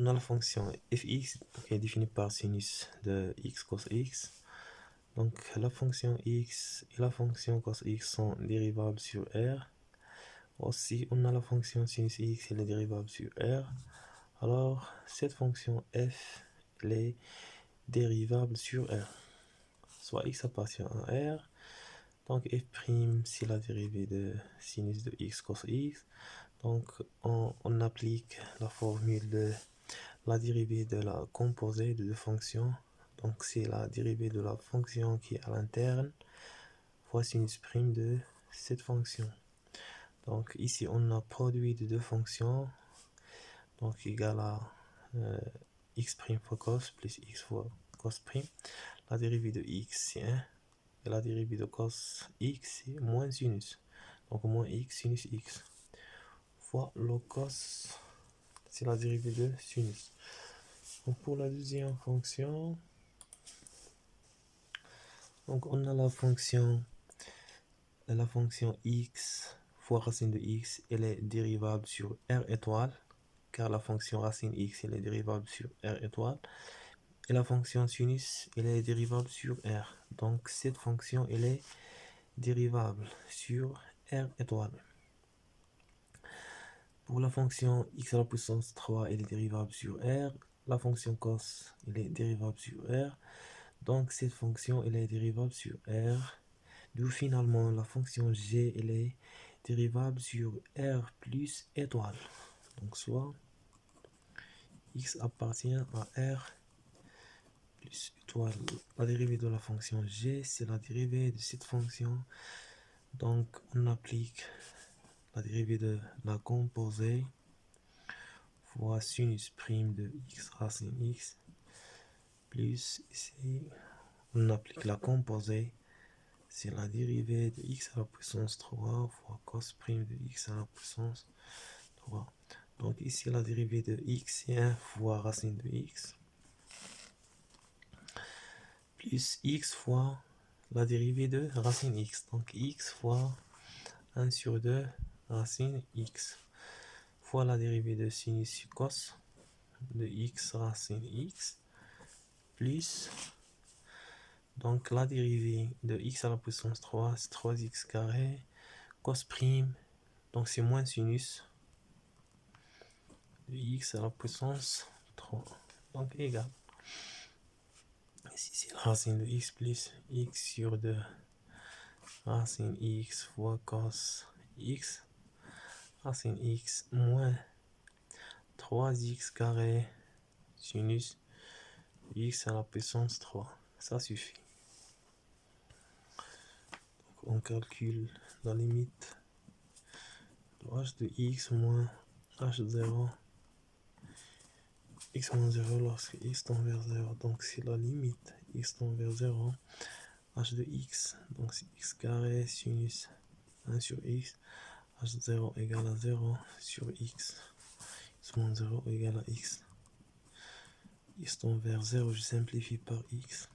on a la fonction fx qui est définie par sinus de x cos x. Donc la fonction x et la fonction cos x sont dérivables sur R. Aussi, on a la fonction sinus x et les dérivables sur R. Alors, cette fonction f, elle est dérivable sur R. Soit x appartient à R. Donc f' c'est la dérivée de sinus de x cos x. Donc on applique la formule de la dérivée de la composée de deux fonctions. Donc c'est la dérivée de la fonction qui est à l'interne fois sinus prime de cette fonction. Donc ici on a produit de deux fonctions, donc égal à x' fois cos plus x fois cos prime. La dérivée de x c'est 1 et la dérivée de cos x c'est moins sinus. Donc moins x sinus x fois le cos, c'est la dérivée de sinus. Donc pour la deuxième fonction, donc on a la fonction x fois racine de x, elle est dérivable sur r étoile, car la fonction racine x elle est dérivable sur r étoile, et la fonction sinus elle est dérivable sur r. Donc cette fonction elle est dérivable sur r étoile. Pour la fonction x à la puissance 3 elle est dérivable sur r, la fonction cos elle est dérivable sur r. Donc cette fonction elle est dérivable sur R, d'où finalement la fonction g elle est dérivable sur R plus étoile. Donc soit x appartient à R plus étoile. La dérivée de la fonction g c'est la dérivée de cette fonction. Donc on applique la dérivée de la composée fois sinus prime de x racine x plus ici on applique la composée, c'est la dérivée de x à la puissance 3 fois cos prime de x à la puissance 3. Donc ici la dérivée de x c'est 1 fois racine de x plus x fois la dérivée de racine x. Donc x fois 1 sur 2 racine x fois la dérivée de sinus cos de x racine x plus donc la dérivée de x à la puissance 3 c'est 3x carré cos prime, donc c'est moins sinus de x à la puissance 3, donc égal. Ici c'est la racine de x plus x sur 2 racine x fois cos x racine x moins 3x carré sinus x à la puissance 3. Ça suffit. Donc on calcule la limite de h de x moins h0 x moins 0 lorsque x tend vers 0. Donc c'est la limite x tend vers 0 h de x, donc c'est x carré sinus 1 sur x, h0 égale à 0 sur x moins 0 égale à x. X tend vers 0, je simplifie par x.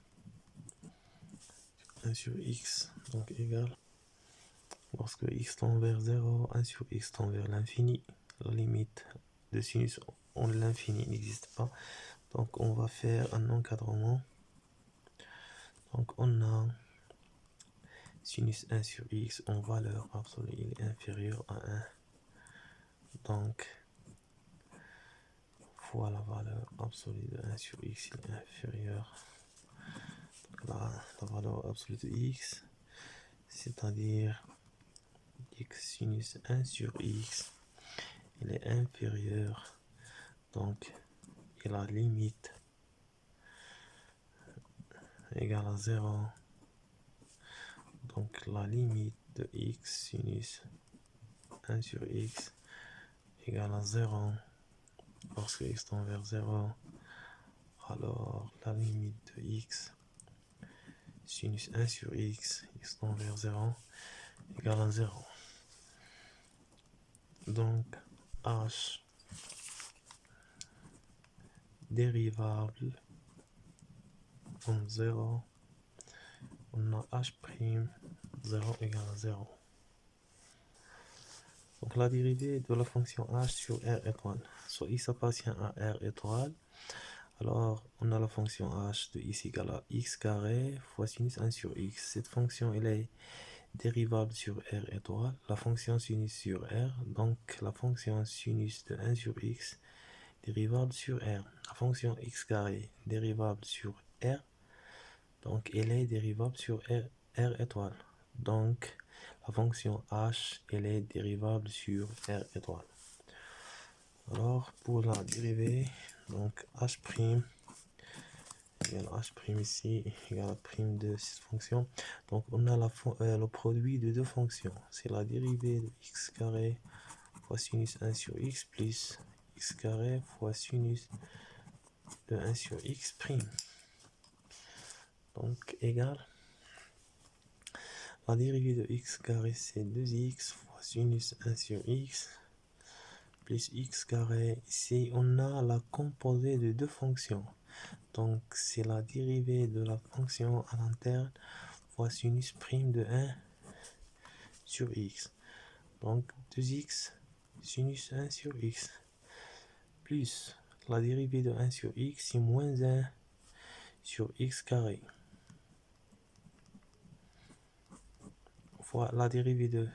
1 sur x, donc égal. Lorsque x tend vers 0, 1 sur x tend vers l'infini. La limite de sinus en l'infini n'existe pas. Donc on va faire un encadrement. Donc on a sinus 1 sur x en valeur absolue, il est inférieur à 1. Donc fois la valeur absolue de 1 sur x, il est inférieur à la valeur absolue de x, c'est-à-dire x sinus 1 sur x, il est inférieur, donc et la limite égale à 0. Donc la limite de x sinus 1 sur x égale à 0. Lorsque x tend vers 0, alors la limite de x sinus 1 sur x, x tend vers 0, égale à 0. Donc h dérivable en 0, on a h' 0 égale à 0. Donc la dérivée de la fonction h sur r étoile. Soit x appartient à r étoile. Alors on a la fonction h de x égale à x carré fois sinus 1 sur x. Cette fonction elle est dérivable sur r étoile. La fonction sinus sur r. Donc la fonction sinus de 1 sur x dérivable sur r. La fonction x carré dérivable sur r. Donc elle est dérivable sur r étoile. Donc la fonction h elle est dérivable sur r étoile. Alors pour la dérivée, donc h' égale h' ici égale à prime de cette fonction. Donc on a le produit de deux fonctions. C'est la dérivée de x carré fois sinus 1 sur x plus x carré fois sinus de 1 sur x prime. Donc égale la dérivée de x carré c'est 2x fois sinus 1 sur x plus x carré. Ici on a la composée de deux fonctions. Donc c'est la dérivée de la fonction à l'interne fois sinus prime de 1 sur x. Donc 2x sinus 1 sur x plus la dérivée de 1 sur x c'est moins 1 sur x carré fois la dérivée de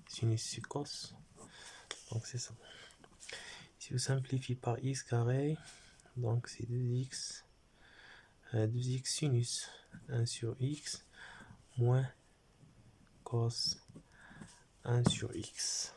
sinus sur cos. Donc c'est ça. Si vous simplifiez par x carré, donc c'est 2x sinus 1 sur x moins cos 1 sur x.